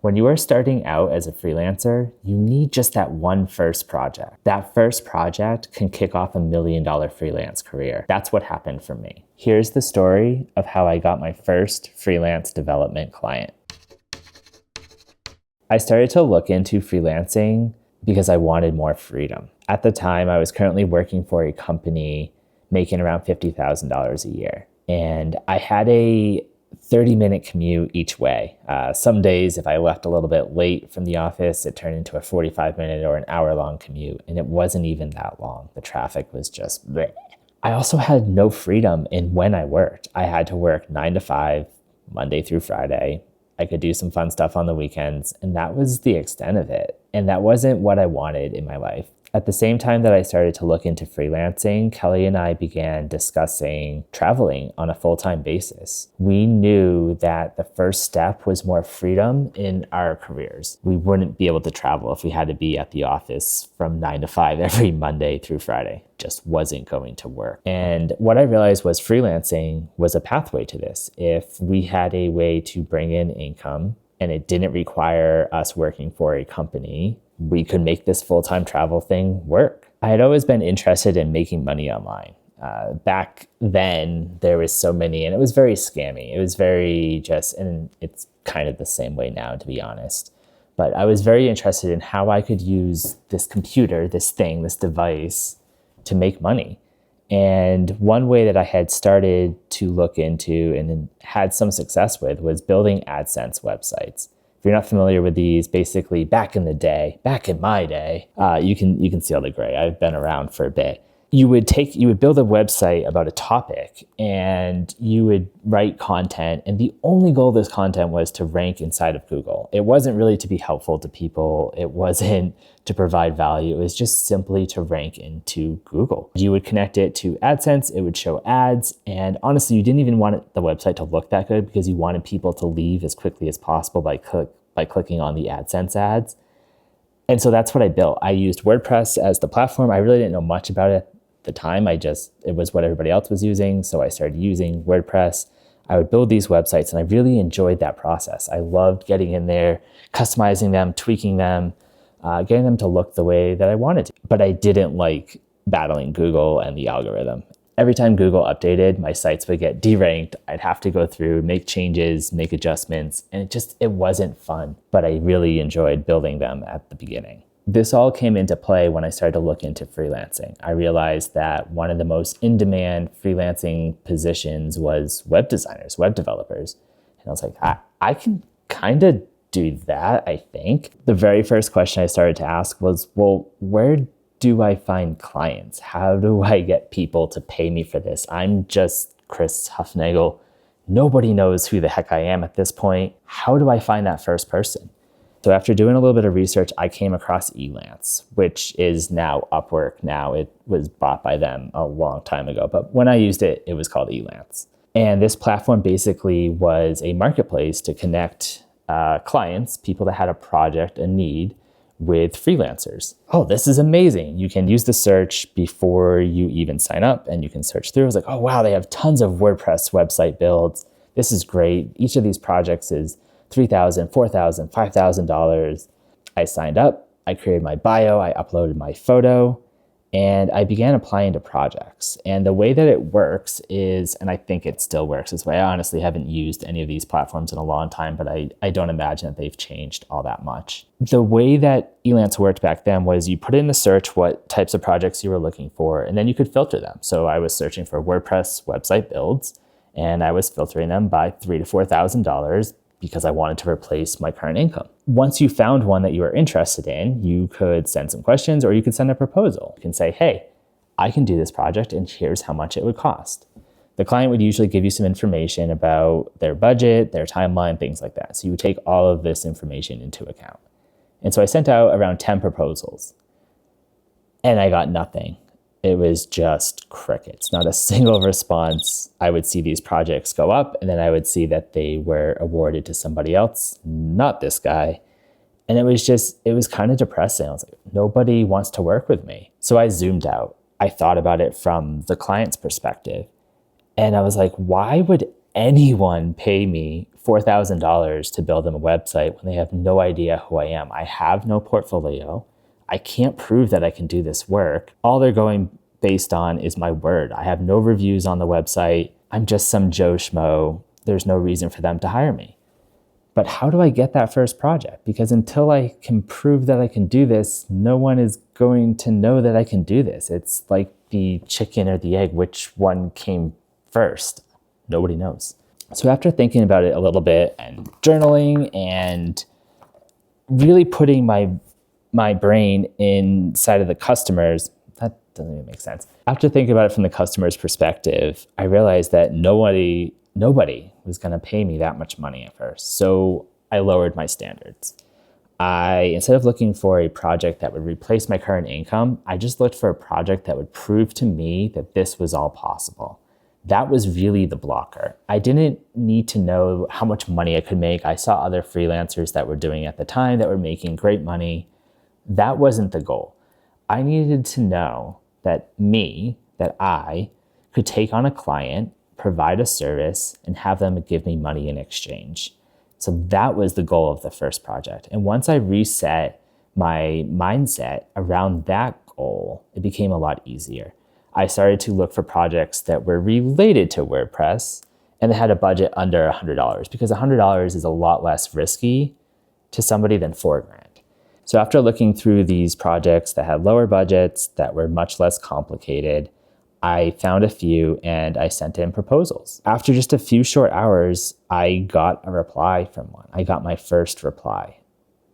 When you are starting out as a freelancer, you need just that one first project. That first project can kick off $1 million freelance career. That's what happened for me. Here's the story of how I got my first freelance development client. I started to look into freelancing because I wanted more freedom. At the time, I was currently working for a company making around $50,000 a year. And I had a 30-minute commute each way. Some days, if I left a little bit late from the office, it turned into a 45-minute or an hour-long commute. And it wasn't even that long. The traffic was just bleh. I also had no freedom in when I worked. I had to work 9 to 5, Monday through Friday. I could do some fun stuff on the weekends, and that was the extent of it. And that wasn't what I wanted in my life. At the same time that I started to look into freelancing, Kelly and I began discussing traveling on a full-time basis. We knew that the first step was more freedom in our careers. We wouldn't be able to travel if we had to be at the office from 9 to 5 every Monday through Friday. It just wasn't going to work. And what I realized was freelancing was a pathway to this. If we had a way to bring in income and it didn't require us working for a company, we could make this full-time travel thing work. I had always been interested in making money online. Back then, there was so many, and it was very scammy. It was very and it's kind of the same way now, to be honest. But I was very interested in how I could use this computer, this thing, this device to make money. And one way that I had started to look into and had some success with was building AdSense websites. If you're not familiar with these, basically back in my day, you can see all the gray. I've been around for a bit. You would build a website about a topic and you would write content. And the only goal of this content was to rank inside of Google. It wasn't really to be helpful to people. It wasn't to provide value. It was just simply to rank into Google. You would connect it to AdSense. It would show ads. And honestly, you didn't even want the website to look that good because you wanted people to leave as quickly as possible by clicking on the AdSense ads. And so that's what I built. I used WordPress as the platform. I really didn't know much about it at the time. It was what everybody else was using. So I started using WordPress. I would build these websites and I really enjoyed that process. I loved getting in there, customizing them, tweaking them, getting them to look the way that I wanted to. But I didn't like battling Google and the algorithm. Every time Google updated, my sites would get deranked. I'd have to go through, make changes, make adjustments, and it wasn't fun. But I really enjoyed building them at the beginning. This all came into play when I started to look into freelancing. I realized that one of the most in-demand freelancing positions was web designers, web developers. And I was like, I can kind of do that, I think. The very first question I started to ask was, well, where do I find clients? How do I get people to pay me for this? I'm just Chris Huffnagel. Nobody knows who the heck I am at this point. How do I find that first person? So after doing a little bit of research, I came across Freelance, which is now Upwork now. It was bought by them a long time ago, but when I used it, it was called Freelance. And this platform basically was a marketplace to connect clients, people that had a project, a need, with freelancers. Oh, this is amazing. You can use the search before you even sign up and you can search through. I was like, oh, wow, they have tons of WordPress website builds. This is great. Each of these projects is $3,000, $4,000, $5,000. I signed up, I created my bio, I uploaded my photo, and I began applying to projects. And the way that it works is, and I think it still works this way, I honestly haven't used any of these platforms in a long time, but I don't imagine that they've changed all that much. The way that Freelance worked back then was you put in the search what types of projects you were looking for, and then you could filter them. So I was searching for WordPress website builds, and I was filtering them by $3,000 to $4,000 because I wanted to replace my current income. Once you found one that you were interested in, you could send some questions or you could send a proposal. You can say, hey, I can do this project and here's how much it would cost. The client would usually give you some information about their budget, their timeline, things like that. So you would take all of this information into account. And so I sent out around 10 proposals and I got nothing. It was just crickets, not a single response. I would see these projects go up and then I would see that they were awarded to somebody else, not this guy. And it was kind of depressing. I was like, nobody wants to work with me. So I zoomed out. I thought about it from the client's perspective. And I was like, why would anyone pay me $4,000 to build them a website when they have no idea who I am? I have no portfolio. I can't prove that I can do this work. All they're going based on is my word. I have no reviews on the website. I'm just some Joe Schmo. There's no reason for them to hire me. But how do I get that first project? Because until I can prove that I can do this, no one is going to know that I can do this. It's like the chicken or the egg, which one came first? Nobody knows. So after thinking about it a little bit and journaling and really putting my brain inside of the customers, that doesn't even make sense. After thinking about it from the customer's perspective, I realized that nobody was going to pay me that much money at first. So I lowered my standards. Instead of looking for a project that would replace my current income, I just looked for a project that would prove to me that this was all possible. That was really the blocker. I didn't need to know how much money I could make. I saw other freelancers that were doing it at the time that were making great money. That wasn't the goal. I needed to know that I could take on a client, provide a service, and have them give me money in exchange. So that was the goal of the first project. And once I reset my mindset around that goal, it became a lot easier. I started to look for projects that were related to WordPress and that had a budget under $100, because $100 is a lot less risky to somebody than $4,000. So after looking through these projects that had lower budgets, that were much less complicated, I found a few and I sent in proposals. After just a few short hours, I got a reply from one. I got my first reply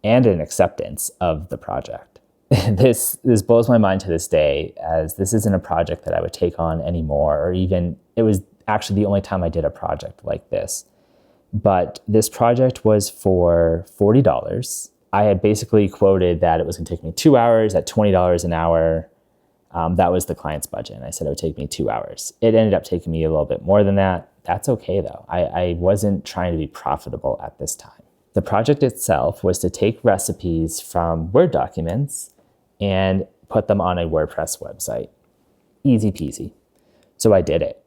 and an acceptance of the project. This blows my mind to this day, as this isn't a project that I would take on anymore, or even, it was actually the only time I did a project like this. But this project was for $40. I had basically quoted that it was going to take me 2 hours at $20 an hour. That was the client's budget. And I said it would take me 2 hours. It ended up taking me a little bit more than that. That's okay though. I wasn't trying to be profitable at this time. The project itself was to take recipes from Word documents and put them on a WordPress website. Easy peasy. So I did it.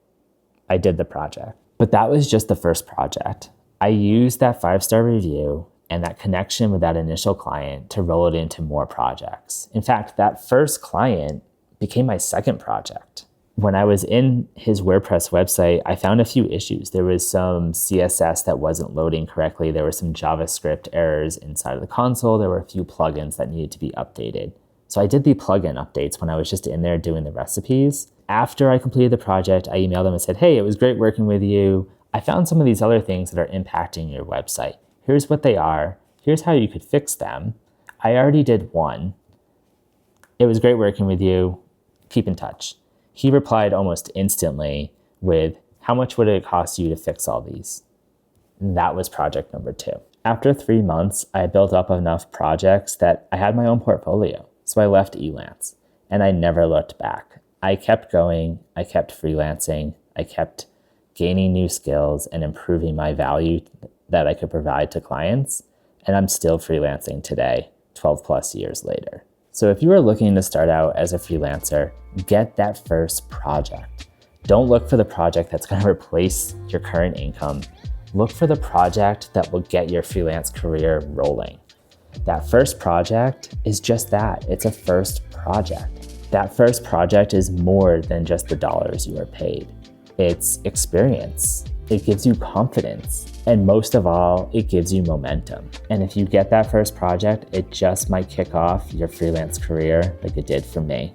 I did the project. But that was just the first project. I used that 5-star review and that connection with that initial client to roll it into more projects. In fact, that first client became my second project. When I was in his WordPress website, I found a few issues. There was some CSS that wasn't loading correctly. There were some JavaScript errors inside of the console. There were a few plugins that needed to be updated. So I did the plugin updates when I was just in there doing the recipes. After I completed the project, I emailed them and said, hey, it was great working with you. I found some of these other things that are impacting your website. Here's what they are. Here's how you could fix them. I already did one. It was great working with you. Keep in touch. He replied almost instantly with, how much would it cost you to fix all these? And that was project number 2. After 3 months, I built up enough projects that I had my own portfolio. So I left Elance and I never looked back. I kept going. I kept freelancing. I kept gaining new skills and improving my value that I could provide to clients. And I'm still freelancing today, 12 plus years later. So if you are looking to start out as a freelancer, get that first project. Don't look for the project that's going to replace your current income. Look for the project that will get your freelance career rolling. That first project is just that. It's a first project. That first project is more than just the dollars you are paid. It's experience. It gives you confidence. And most of all, it gives you momentum. And if you get that first project, it just might kick off your freelance career like it did for me.